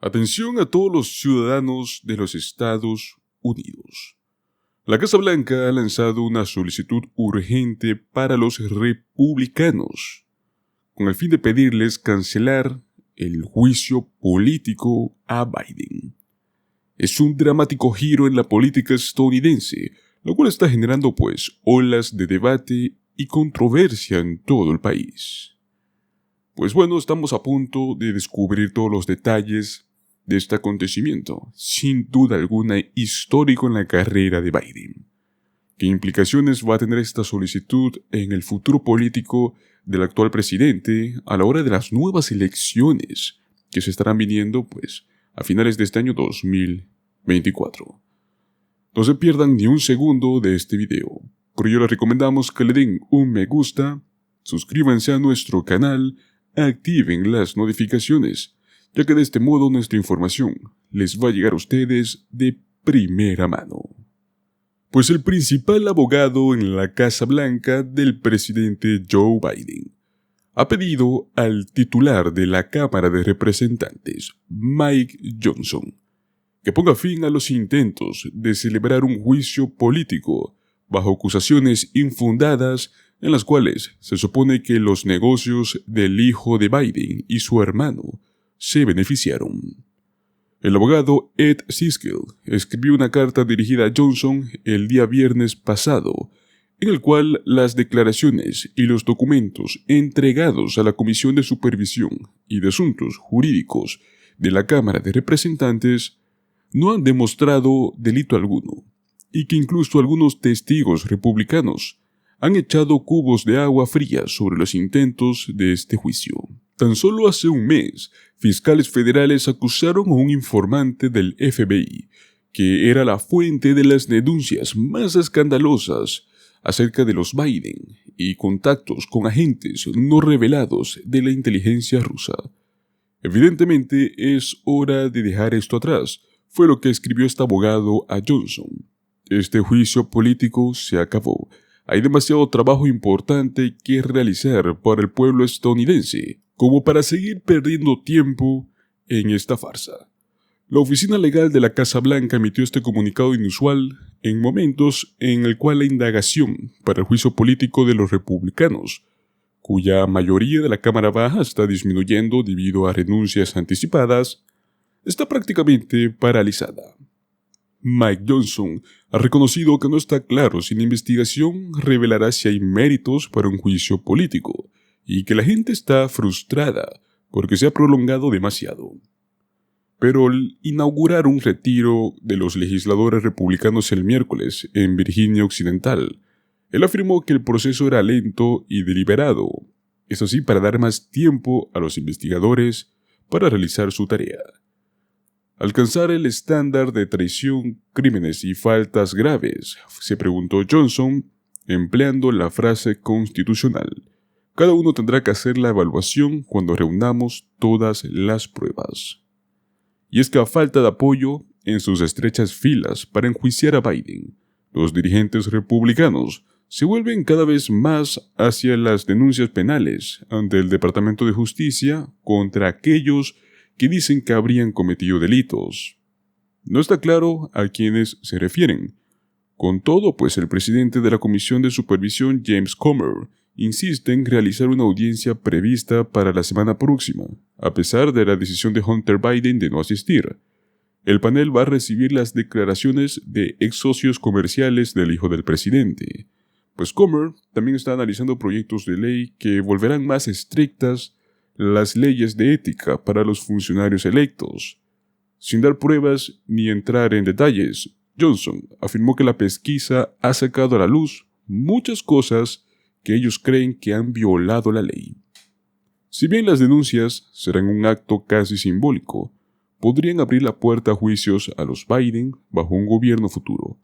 Atención a todos los ciudadanos de los Estados Unidos. La Casa Blanca ha lanzado una solicitud urgente para los republicanos, con el fin de pedirles cancelar el juicio político a Biden. Es un dramático giro en la política estadounidense, lo cual está generando olas de debate y controversia en todo el país. Pues bueno, estamos a punto de descubrir todos los detalles de este acontecimiento, sin duda alguna histórico en la carrera de Biden. ¿Qué implicaciones va a tener esta solicitud en el futuro político del actual presidente a la hora de las nuevas elecciones que se estarán viniendo a finales de este año 2024? No se pierdan ni un segundo de este video, por ello les recomendamos que le den un me gusta, suscríbanse a nuestro canal, activen las notificaciones, ya que de este modo nuestra información les va a llegar a ustedes de primera mano. Pues el principal abogado en la Casa Blanca del presidente Joe Biden ha pedido al titular de la Cámara de Representantes, Mike Johnson, que ponga fin a los intentos de celebrar un juicio político bajo acusaciones infundadas en las cuales se supone que los negocios del hijo de Biden y su hermano se beneficiaron. El abogado Ed Siskel escribió una carta dirigida a Johnson el día viernes pasado, en el cual las declaraciones y los documentos entregados a la Comisión de Supervisión y de Asuntos Jurídicos de la Cámara de Representantes no han demostrado delito alguno, y que incluso algunos testigos republicanos han echado cubos de agua fría sobre los intentos de este juicio. Tan solo hace un mes, fiscales federales acusaron a un informante del FBI, que era la fuente de las denuncias más escandalosas acerca de los Biden y contactos con agentes no revelados de la inteligencia rusa. Evidentemente es hora de dejar esto atrás, fue lo que escribió este abogado a Johnson. Este juicio político se acabó. Hay demasiado trabajo importante que realizar para el pueblo estadounidense como para seguir perdiendo tiempo en esta farsa. La oficina legal de la Casa Blanca emitió este comunicado inusual en momentos en el cual la indagación para el juicio político de los republicanos, cuya mayoría de la Cámara Baja está disminuyendo debido a renuncias anticipadas, está prácticamente paralizada. Mike Johnson ha reconocido que no está claro si la investigación revelará si hay méritos para un juicio político y que la gente está frustrada porque se ha prolongado demasiado. Pero al inaugurar un retiro de los legisladores republicanos el miércoles en Virginia Occidental, él afirmó que el proceso era lento y deliberado, eso sí, para dar más tiempo a los investigadores para realizar su tarea. ¿Alcanzar el estándar de traición, crímenes y faltas graves?, se preguntó Johnson, empleando la frase constitucional. Cada uno tendrá que hacer la evaluación cuando reunamos todas las pruebas. Y es que a falta de apoyo en sus estrechas filas para enjuiciar a Biden, los dirigentes republicanos se vuelven cada vez más hacia las denuncias penales ante el Departamento de Justicia contra aquellos que dicen que habrían cometido delitos. No está claro a quiénes se refieren. Con todo, el presidente de la Comisión de Supervisión, James Comer, insiste en realizar una audiencia prevista para la semana próxima, a pesar de la decisión de Hunter Biden de no asistir. El panel va a recibir las declaraciones de ex socios comerciales del hijo del presidente, pues Comer también está analizando proyectos de ley que volverán más estrictas las leyes de ética para los funcionarios electos. Sin dar pruebas ni entrar en detalles, Johnson afirmó que la pesquisa ha sacado a la luz muchas cosas que ellos creen que han violado la ley. Si bien las denuncias serán un acto casi simbólico, podrían abrir la puerta a juicios a los Biden bajo un gobierno futuro,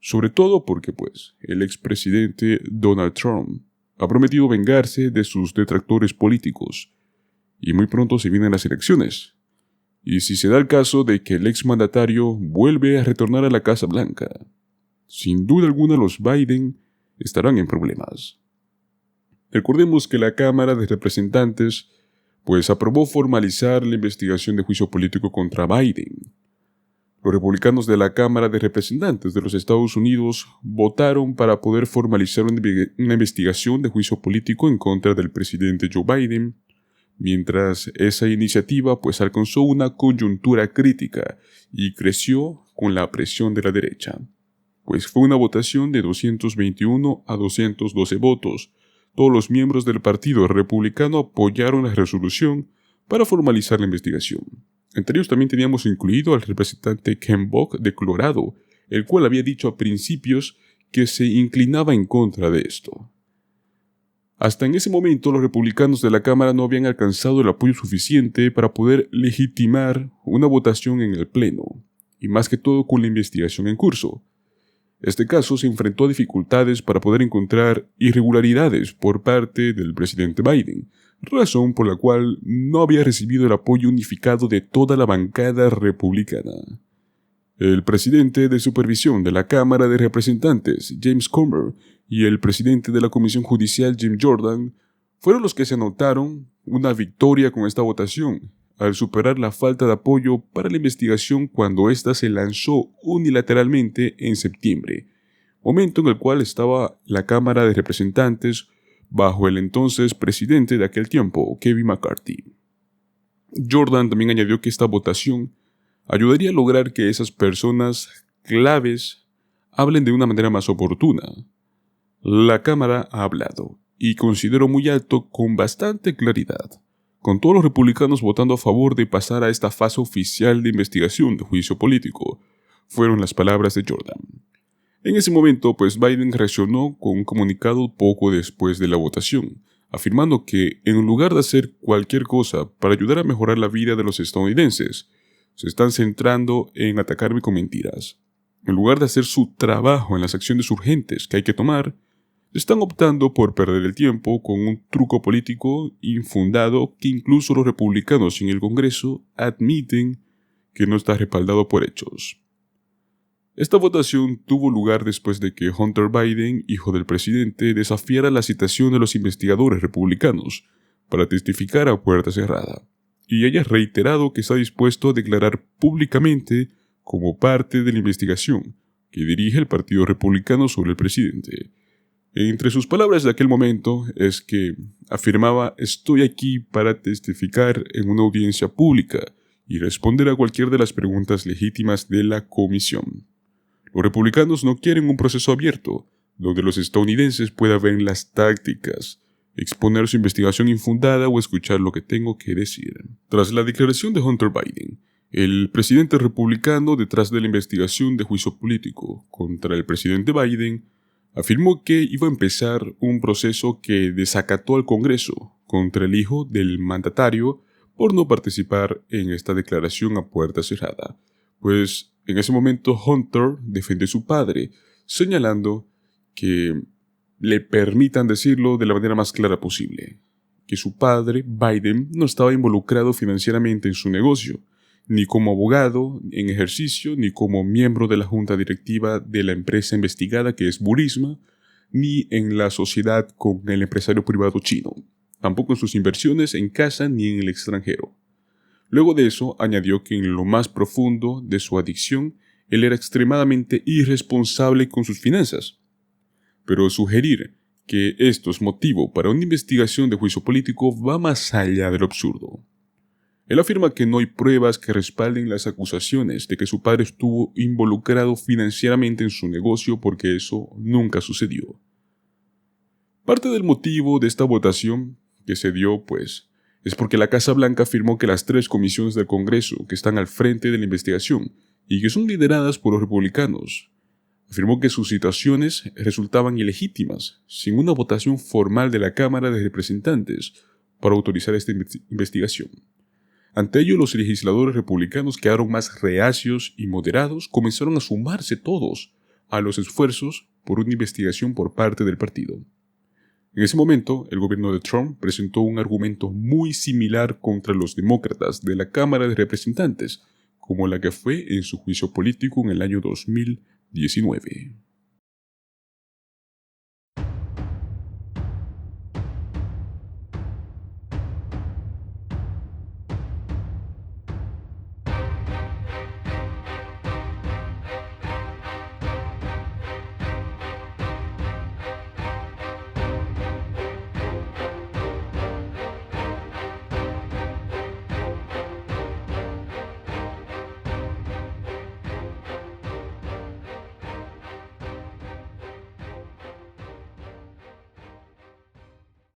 sobre todo porque el expresidente Donald Trump ha prometido vengarse de sus detractores políticos, y muy pronto se vienen las elecciones. Y si se da el caso de que el exmandatario vuelve a retornar a la Casa Blanca, sin duda alguna los Biden estarán en problemas. Recordemos que la Cámara de Representantes pues aprobó formalizar la investigación de juicio político contra Biden. Los republicanos de la Cámara de Representantes de los Estados Unidos votaron para poder formalizar una investigación de juicio político en contra del presidente Joe Biden, mientras esa iniciativa pues alcanzó una coyuntura crítica y creció con la presión de la derecha, pues fue una votación de 221 a 212 votos. Todos los miembros del Partido Republicano apoyaron la resolución para formalizar la investigación. Entre ellos también teníamos incluido al representante Ken Buck de Colorado, el cual había dicho a principios que se inclinaba en contra de esto. Hasta en ese momento los republicanos de la Cámara no habían alcanzado el apoyo suficiente para poder legitimar una votación en el Pleno, y más que todo con la investigación en curso. Este caso se enfrentó a dificultades para poder encontrar irregularidades por parte del presidente Biden, razón por la cual no había recibido el apoyo unificado de toda la bancada republicana. El presidente de supervisión de la Cámara de Representantes, James Comer, y el presidente de la Comisión Judicial, Jim Jordan, fueron los que se anotaron una victoria con esta votación, al superar la falta de apoyo para la investigación cuando ésta se lanzó unilateralmente en septiembre, momento en el cual estaba la Cámara de Representantes bajo el entonces presidente de aquel tiempo, Kevin McCarthy. Jordan también añadió que esta votación ayudaría a lograr que esas personas claves hablen de una manera más oportuna. La Cámara ha hablado, y considero muy alto con bastante claridad, con todos los republicanos votando a favor de pasar a esta fase oficial de investigación de juicio político, fueron las palabras de Jordan. En ese momento, pues Biden reaccionó con un comunicado poco después de la votación, afirmando que, en lugar de hacer cualquier cosa para ayudar a mejorar la vida de los estadounidenses, se están centrando en atacarme con mentiras. En lugar de hacer su trabajo en las acciones urgentes que hay que tomar, están optando por perder el tiempo con un truco político infundado que incluso los republicanos en el Congreso admiten que no está respaldado por hechos. Esta votación tuvo lugar después de que Hunter Biden, hijo del presidente, desafiara la citación de los investigadores republicanos para testificar a puerta cerrada, y haya reiterado que está dispuesto a declarar públicamente como parte de la investigación que dirige el Partido Republicano sobre el presidente. Entre sus palabras de aquel momento es que afirmaba: estoy aquí para testificar en una audiencia pública y responder a cualquier de las preguntas legítimas de la comisión. Los republicanos no quieren un proceso abierto, donde los estadounidenses puedan ver las tácticas, exponer su investigación infundada o escuchar lo que tengo que decir. Tras la declaración de Hunter Biden, el presidente republicano detrás de la investigación de juicio político contra el presidente Biden afirmó que iba a empezar un proceso que desacató al Congreso contra el hijo del mandatario por no participar en esta declaración a puerta cerrada, pues en ese momento Hunter defiende a su padre, señalando que le permitan decirlo de la manera más clara posible, que su padre, Biden, no estaba involucrado financieramente en su negocio, ni como abogado en ejercicio, ni como miembro de la junta directiva de la empresa investigada que es Burisma, ni en la sociedad con el empresario privado chino, tampoco en sus inversiones en casa ni en el extranjero. Luego de eso, añadió que en lo más profundo de su adicción, él era extremadamente irresponsable con sus finanzas. Pero sugerir que esto es motivo para una investigación de juicio político va más allá de lo absurdo. Él afirma que no hay pruebas que respalden las acusaciones de que su padre estuvo involucrado financieramente en su negocio porque eso nunca sucedió. Parte del motivo de esta votación que se dio, pues, es porque la Casa Blanca afirmó que las 3 comisiones del Congreso que están al frente de la investigación y que son lideradas por los republicanos, afirmó que sus citaciones resultaban ilegítimas sin una votación formal de la Cámara de Representantes para autorizar esta investigación. Ante ello, los legisladores republicanos quedaron más reacios y moderados, comenzaron a sumarse todos a los esfuerzos por una investigación por parte del partido. En ese momento, el gobierno de Trump presentó un argumento muy similar contra los demócratas de la Cámara de Representantes, como la que fue en su juicio político en el año 2019.